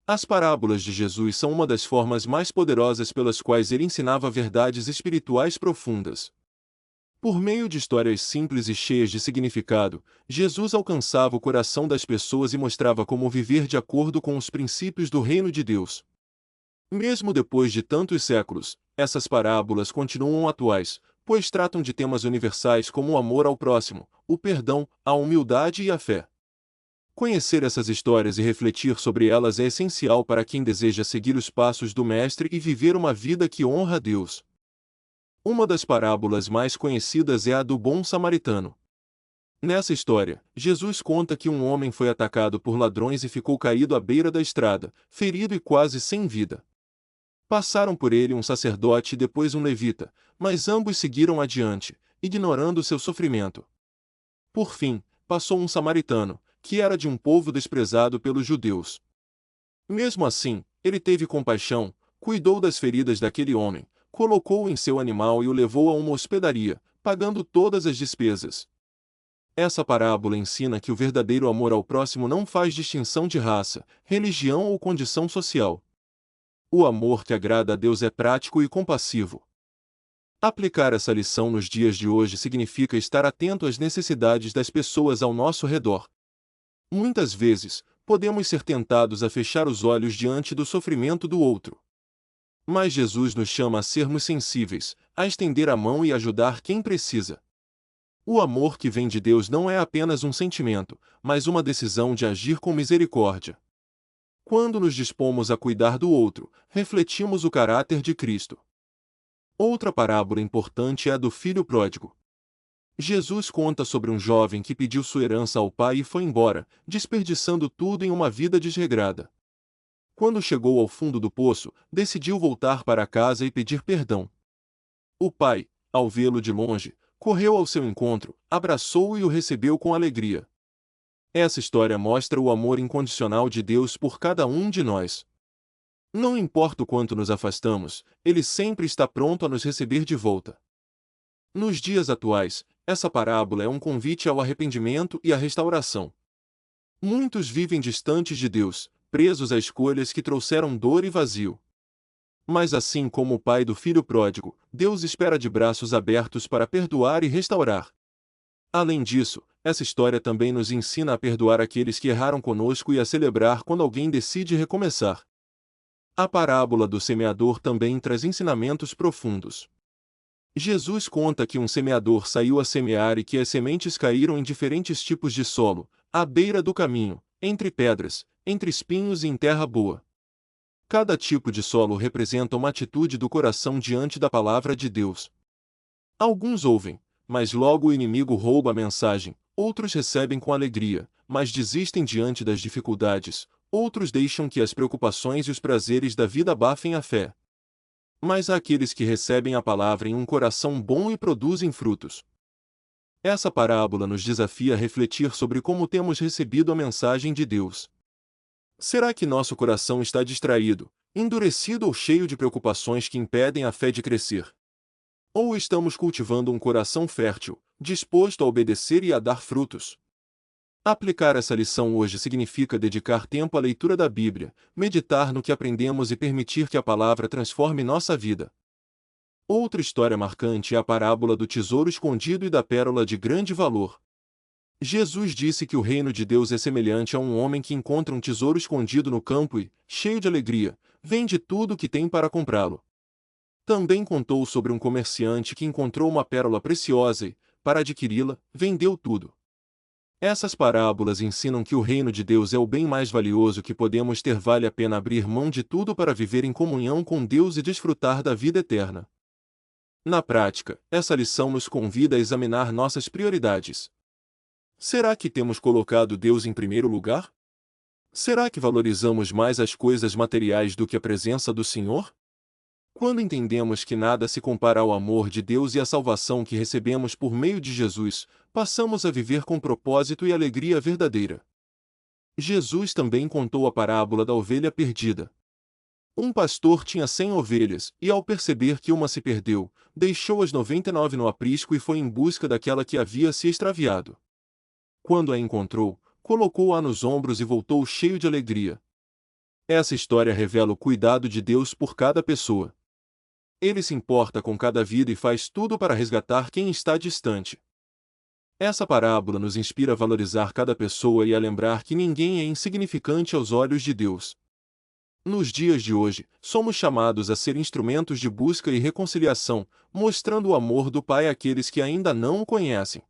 As parábolas de Jesus são uma das formas mais poderosas pelas quais ele ensinava verdades espirituais profundas. Por meio de histórias simples e cheias de significado, Jesus alcançava o coração das pessoas e mostrava como viver de acordo com os princípios do reino de Deus. Mesmo depois de tantos séculos, essas parábolas continuam atuais, pois tratam de temas universais como o amor ao próximo, o perdão, a humildade e a fé. Conhecer essas histórias e refletir sobre elas é essencial para quem deseja seguir os passos do Mestre e viver uma vida que honra a Deus. Uma das parábolas mais conhecidas é a do bom samaritano. Nessa história, Jesus conta que um homem foi atacado por ladrões e ficou caído à beira da estrada, ferido e quase sem vida. Passaram por ele um sacerdote e depois um levita, mas ambos seguiram adiante, ignorando seu sofrimento. Por fim, passou um samaritano, que era de um povo desprezado pelos judeus. Mesmo assim, ele teve compaixão, cuidou das feridas daquele homem, colocou-o em seu animal e o levou a uma hospedaria, pagando todas as despesas. Essa parábola ensina que o verdadeiro amor ao próximo não faz distinção de raça, religião ou condição social. O amor que agrada a Deus é prático e compassivo. Aplicar essa lição nos dias de hoje significa estar atento às necessidades das pessoas ao nosso redor. Muitas vezes, podemos ser tentados a fechar os olhos diante do sofrimento do outro. Mas Jesus nos chama a sermos sensíveis, a estender a mão e ajudar quem precisa. O amor que vem de Deus não é apenas um sentimento, mas uma decisão de agir com misericórdia. Quando nos dispomos a cuidar do outro, refletimos o caráter de Cristo. Outra parábola importante é a do filho pródigo. Jesus conta sobre um jovem que pediu sua herança ao pai e foi embora, desperdiçando tudo em uma vida desregrada. Quando chegou ao fundo do poço, decidiu voltar para casa e pedir perdão. O pai, ao vê-lo de longe, correu ao seu encontro, abraçou-o e o recebeu com alegria. Essa história mostra o amor incondicional de Deus por cada um de nós. Não importa o quanto nos afastamos, Ele sempre está pronto a nos receber de volta. Nos dias atuais, essa parábola é um convite ao arrependimento e à restauração. Muitos vivem distantes de Deus, presos a escolhas que trouxeram dor e vazio. Mas assim como o pai do filho pródigo, Deus espera de braços abertos para perdoar e restaurar. Além disso, essa história também nos ensina a perdoar aqueles que erraram conosco e a celebrar quando alguém decide recomeçar. A parábola do semeador também traz ensinamentos profundos. Jesus conta que um semeador saiu a semear e que as sementes caíram em diferentes tipos de solo, à beira do caminho, entre pedras, entre espinhos e em terra boa. Cada tipo de solo representa uma atitude do coração diante da palavra de Deus. Alguns ouvem, mas logo o inimigo rouba a mensagem, outros recebem com alegria, mas desistem diante das dificuldades, outros deixam que as preocupações e os prazeres da vida abafem a fé. Mas há aqueles que recebem a palavra em um coração bom e produzem frutos. Essa parábola nos desafia a refletir sobre como temos recebido a mensagem de Deus. Será que nosso coração está distraído, endurecido ou cheio de preocupações que impedem a fé de crescer? Ou estamos cultivando um coração fértil, disposto a obedecer e a dar frutos? Aplicar essa lição hoje significa dedicar tempo à leitura da Bíblia, meditar no que aprendemos e permitir que a palavra transforme nossa vida. Outra história marcante é a parábola do tesouro escondido e da pérola de grande valor. Jesus disse que o reino de Deus é semelhante a um homem que encontra um tesouro escondido no campo e, cheio de alegria, vende tudo o que tem para comprá-lo. Também contou sobre um comerciante que encontrou uma pérola preciosa e, para adquiri-la, vendeu tudo. Essas parábolas ensinam que o reino de Deus é o bem mais valioso que podemos ter, vale a pena abrir mão de tudo para viver em comunhão com Deus e desfrutar da vida eterna. Na prática, essa lição nos convida a examinar nossas prioridades. Será que temos colocado Deus em primeiro lugar? Será que valorizamos mais as coisas materiais do que a presença do Senhor? Quando entendemos que nada se compara ao amor de Deus e à salvação que recebemos por meio de Jesus, passamos a viver com propósito e alegria verdadeira. Jesus também contou a parábola da ovelha perdida. Um pastor tinha 100 ovelhas, e ao perceber que uma se perdeu, deixou as 99 no aprisco e foi em busca daquela que havia se extraviado. Quando a encontrou, colocou-a nos ombros e voltou cheio de alegria. Essa história revela o cuidado de Deus por cada pessoa. Ele se importa com cada vida e faz tudo para resgatar quem está distante. Essa parábola nos inspira a valorizar cada pessoa e a lembrar que ninguém é insignificante aos olhos de Deus. Nos dias de hoje, somos chamados a ser instrumentos de busca e reconciliação, mostrando o amor do Pai àqueles que ainda não o conhecem.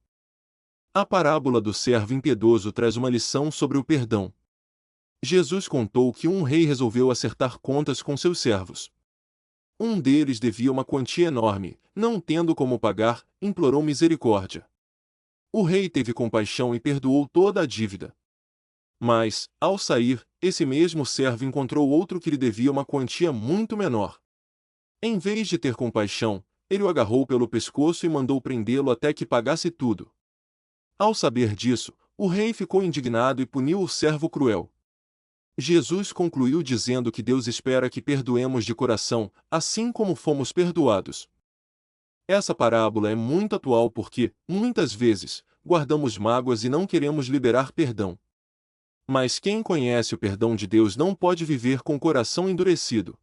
A parábola do servo impiedoso traz uma lição sobre o perdão. Jesus contou que um rei resolveu acertar contas com seus servos. Um deles devia uma quantia enorme, não tendo como pagar, implorou misericórdia. O rei teve compaixão e perdoou toda a dívida. Mas, ao sair, esse mesmo servo encontrou outro que lhe devia uma quantia muito menor. Em vez de ter compaixão, ele o agarrou pelo pescoço e mandou prendê-lo até que pagasse tudo. Ao saber disso, o rei ficou indignado e puniu o servo cruel. Jesus concluiu dizendo que Deus espera que perdoemos de coração, assim como fomos perdoados. Essa parábola é muito atual porque, muitas vezes, guardamos mágoas e não queremos liberar perdão. Mas quem conhece o perdão de Deus não pode viver com o coração endurecido.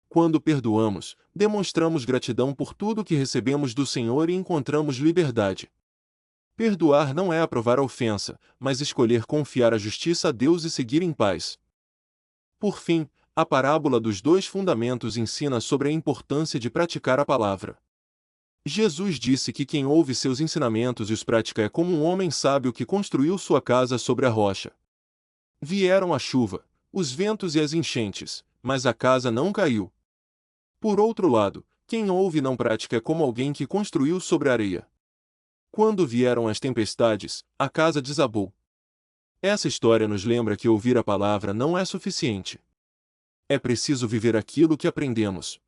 Quando perdoamos, demonstramos gratidão por tudo que recebemos do Senhor e encontramos liberdade. Perdoar não é aprovar a ofensa, mas escolher confiar a justiça a Deus e seguir em paz. Por fim, a parábola dos dois fundamentos ensina sobre a importância de praticar a palavra. Jesus disse que quem ouve seus ensinamentos e os pratica é como um homem sábio que construiu sua casa sobre a rocha. Vieram a chuva, os ventos e as enchentes, mas a casa não caiu. Por outro lado, quem ouve e não pratica é como alguém que construiu sobre a areia. Quando vieram as tempestades, a casa desabou. Essa história nos lembra que ouvir a palavra não é suficiente. É preciso viver aquilo que aprendemos.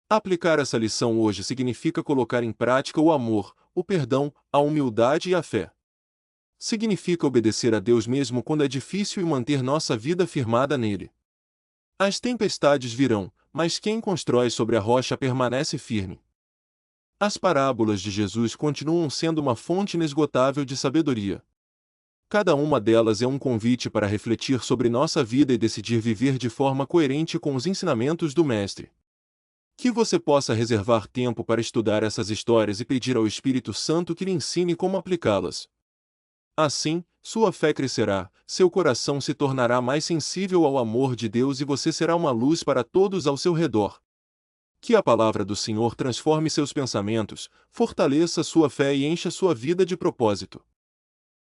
Aplicar essa lição hoje significa colocar em prática o amor, o perdão, a humildade e a fé. Significa obedecer a Deus mesmo quando é difícil e manter nossa vida firmada nele. As tempestades virão, mas quem constrói sobre a rocha permanece firme. As parábolas de Jesus continuam sendo uma fonte inesgotável de sabedoria. Cada uma delas é um convite para refletir sobre nossa vida e decidir viver de forma coerente com os ensinamentos do Mestre. Que você possa reservar tempo para estudar essas histórias e pedir ao Espírito Santo que lhe ensine como aplicá-las. Assim, sua fé crescerá, seu coração se tornará mais sensível ao amor de Deus e você será uma luz para todos ao seu redor. Que a palavra do Senhor transforme seus pensamentos, fortaleça sua fé e encha sua vida de propósito.